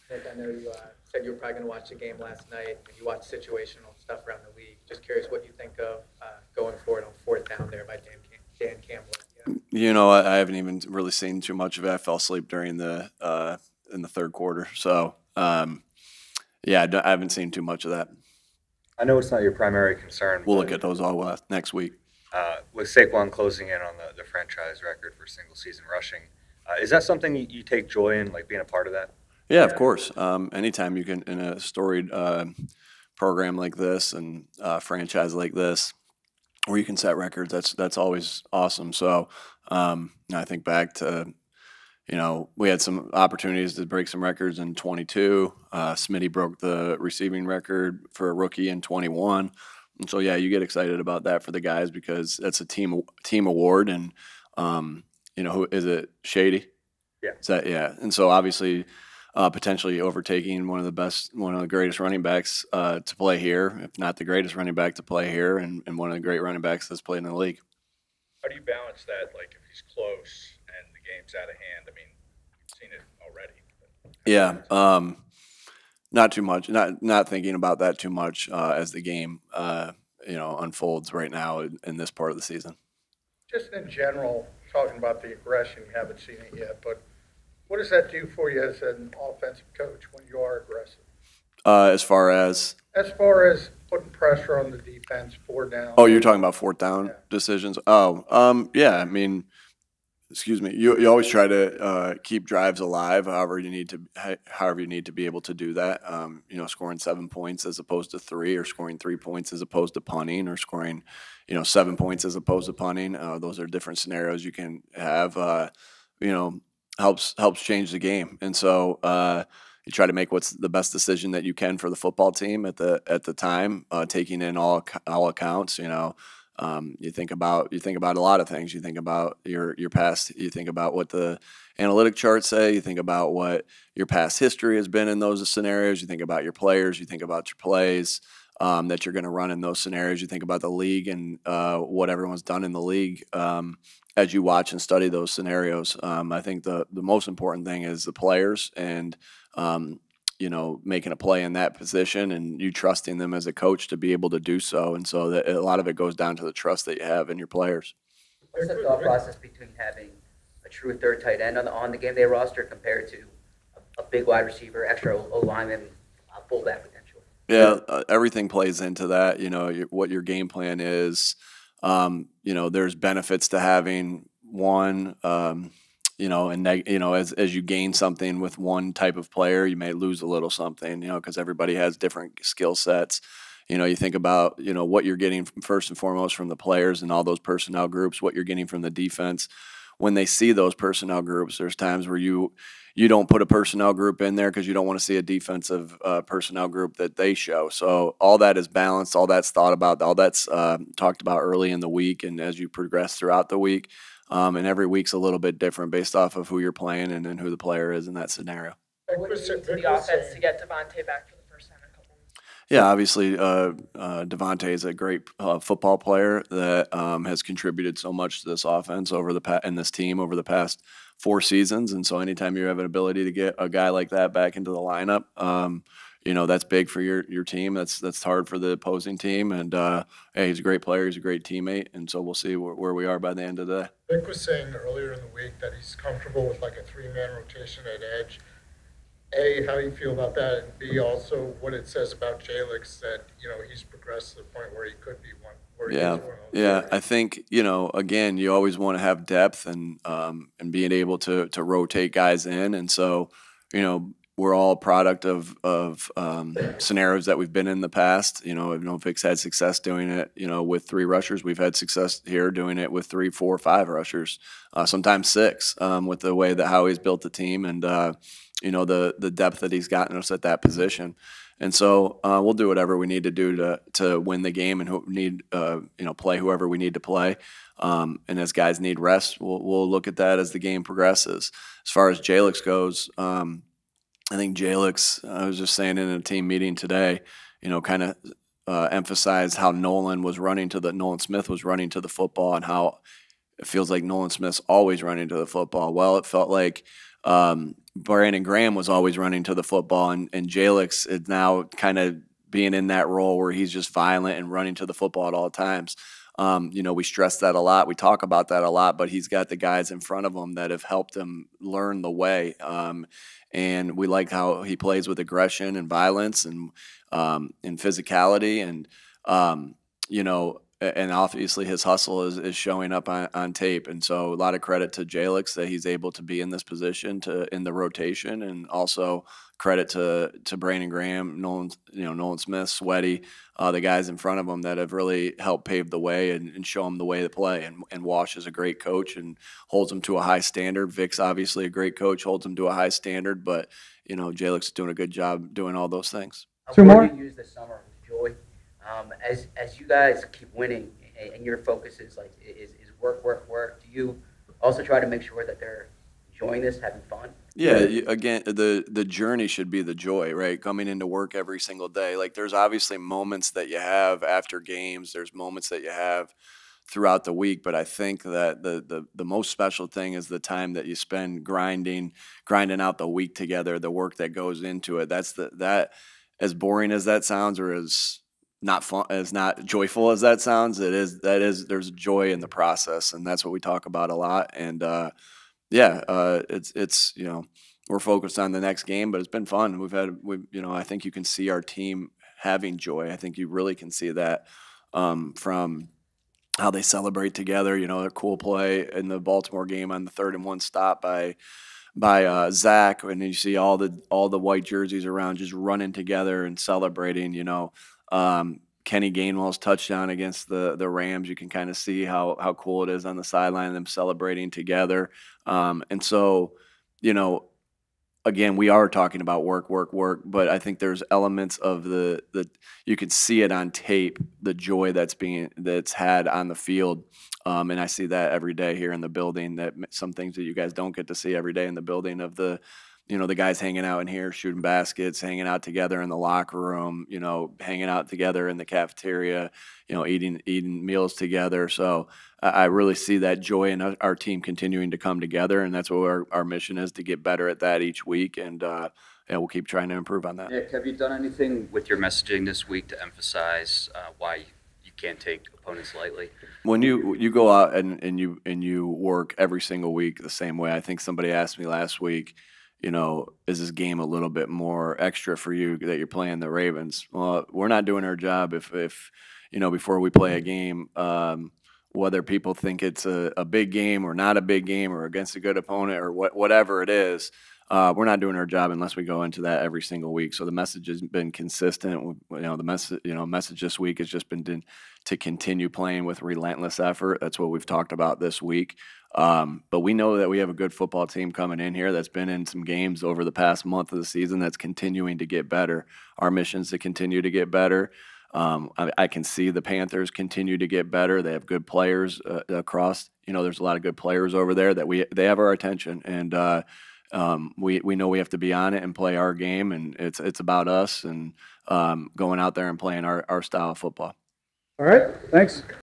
Nick, I know you said you were probably going to watch the game last night. And you watched situational stuff around the league. Just curious what you think of going forward on fourth down there by Dan Campbell. Yeah. I haven't even really seen too much of it. I fell asleep during the in the third quarter, so yeah, I haven't seen too much of that. I know it's not your primary concern. We'll look at those all next week. With Saquon closing in on the franchise record for single season rushing, is that something you take joy in, like being a part of that? Yeah, of course. Anytime you can in a storied program like this and franchise like this, where you can set records, that's always awesome. So I think back to we had some opportunities to break some records in 22. Smitty broke the receiving record for a rookie in 21. And so, yeah, you get excited about that for the guys because that's a team award. And, who is it? Shady? Yeah. Yeah. And so, obviously, potentially overtaking one of the greatest running backs to play here, if not the greatest running back to play here, and one of the great running backs that's played in the league. How do you balance that? Like, if he's close and the game's out of hand, I mean, you've seen it already. Yeah. Not too much. Not thinking about that too much as the game unfolds right now in this part of the season. Just in general, talking about the aggression, you haven't seen it yet, but what does that do for you as an offensive coach when you are aggressive? As far as Putting pressure on the defense, 4 down. Oh, you're talking about fourth down decisions. Oh, yeah. I mean, excuse me. You always try to keep drives alive. However you need to be able to do that. Scoring 7 points as opposed to 3, or scoring 3 points as opposed to punting, or scoring 7 points as opposed to punting. Those are different scenarios you can have. Helps change the game, and so you try to make what's the best decision that you can for the football team at the time, taking in all accounts. You think about a lot of things. You think about your past. You think about what the analytic charts say. You think about what your past history has been in those scenarios. You think about your players. You think about your plays that you're going to run in those scenarios. You think about the league and what everyone's done in the league as you watch and study those scenarios. I think the most important thing is the players and making a play in that position and you trusting them as a coach to be able to do so. And so that a lot of it goes down to the trust that you have in your players. What's the thought process between having a true third tight end on the game day roster compared to a big wide receiver, extra O-lineman, fullback potential? Yeah, everything plays into that. What your game plan is. There's benefits to having one. As you gain something with one type of player, you may lose a little something. Because everybody has different skill sets. You think about what you're getting first and foremost from the players and all those personnel groups. What you're getting from the defense. When they see those personnel groups, there's times where you don't put a personnel group in there because you don't want to see a defensive personnel group that they show. So all that is balanced, all that's thought about, all that's talked about early in the week and as you progress throughout the week. And every week's a little bit different based off of who you're playing and then who the player is in that scenario. What does it do to the offense to get Devontae back for the first time in a couple weeks? Yeah, obviously, Devontae is a great football player that has contributed so much to this offense and this team over the past 4 seasons. And so, anytime you have an ability to get a guy like that back into the lineup, that's big for your team. That's hard for the opposing team. And hey, he's a great player. He's a great teammate. And so we'll see where we are by the end of the day. Nick was saying earlier in the week that he's comfortable with like a 3-man rotation at edge. A, how do you feel about that? And B, also what it says about Jalix that, he's progressed to the point where he could be one. Yeah. I think, again, you always want to have depth and being able to rotate guys in. And so, we're all a product of scenarios that we've been in the past. Vic's had success doing it, with 3 rushers. We've had success here doing it with 3, 4, 5 rushers, sometimes 6, with the way that how he's built the team and, the depth that he's gotten us at that position. And so we'll do whatever we need to do to win the game and play whoever we need to play. And as guys need rest, we'll look at that as the game progresses. As far as Jalix goes, I think Jalix, I was just saying in a team meeting today, kind of emphasized how Nolan Smith was running to the football and how it feels like Nolan Smith's always running to the football. Well, it felt like Brandon Graham was always running to the football, and Jalix is now kind of being in that role where he's just violent and running to the football at all times. We stress that a lot. We talk about that a lot, but he's got the guys in front of him that have helped him learn the way. And we like how he plays with aggression and violence and physicality. And, and obviously his hustle is showing up on tape. And so a lot of credit to Jalix that he's able to be in this position in the rotation, and also credit to Brandon Graham, Nolan Smith, Sweaty, the guys in front of him that have really helped pave the way and show him the way to play. And Wash is a great coach and holds him to a high standard. Vic's obviously a great coach, holds him to a high standard, but, Jalix is doing a good job doing all those things. Two more. You use this summer with joy. As you guys keep winning and your focus is work, do you also try to make sure that they're enjoying this, having fun? Yeah, again, the journey should be the joy, right? Coming into work every single day. Like, there's obviously moments that you have after games. There's moments that you have throughout the week, but I think that the most special thing is the time that you spend grinding out the week together, the work that goes into it. That as boring as that sounds, or as not fun, as not joyful as that sounds, there's joy in the process, and that's what we talk about a lot. And it's we're focused on the next game, but it's been fun. I think you can see our team having joy. I think you really can see that from how they celebrate together. A cool play in the Baltimore game on the 3rd and 1 stop by Zach, and you see all the white jerseys around just running together and celebrating. Kenny Gainwell's touchdown against the Rams, you can kind of see how cool it is on the sideline, them celebrating together. And so, again, we are talking about work, but I think there's elements of the you could see it on tape, the joy that's had on the field. And I see that every day here in the building, that some things that you guys don't get to see every day in the building, of the guys hanging out in here, shooting baskets, hanging out together in the locker room, hanging out together in the cafeteria, eating meals together. So I really see that joy in our team continuing to come together, and that's what our mission is, to get better at that each week. And we'll keep trying to improve on that. Nick, have you done anything with your messaging this week to emphasize why you can't take opponents lightly? When you go out and you work every single week the same way, I think somebody asked me last week, is this game a little bit more extra for you that you're playing the Ravens? Well, we're not doing our job if before we play a game, whether people think it's a big game or not a big game, or against a good opponent, or whatever it is, we're not doing our job unless we go into that every single week. So the message has been consistent. The message this week has just been to continue playing with relentless effort. That's what we've talked about this week. But we know that we have a good football team coming in here that's been in some games over the past month of the season that's continuing to get better. Our mission is to continue to get better. I can see the Panthers continue to get better. They have good players across. There's a lot of good players over there that they have our attention, and we know we have to be on it and play our game, and it's about us and going out there and playing our style of football. All right, thanks.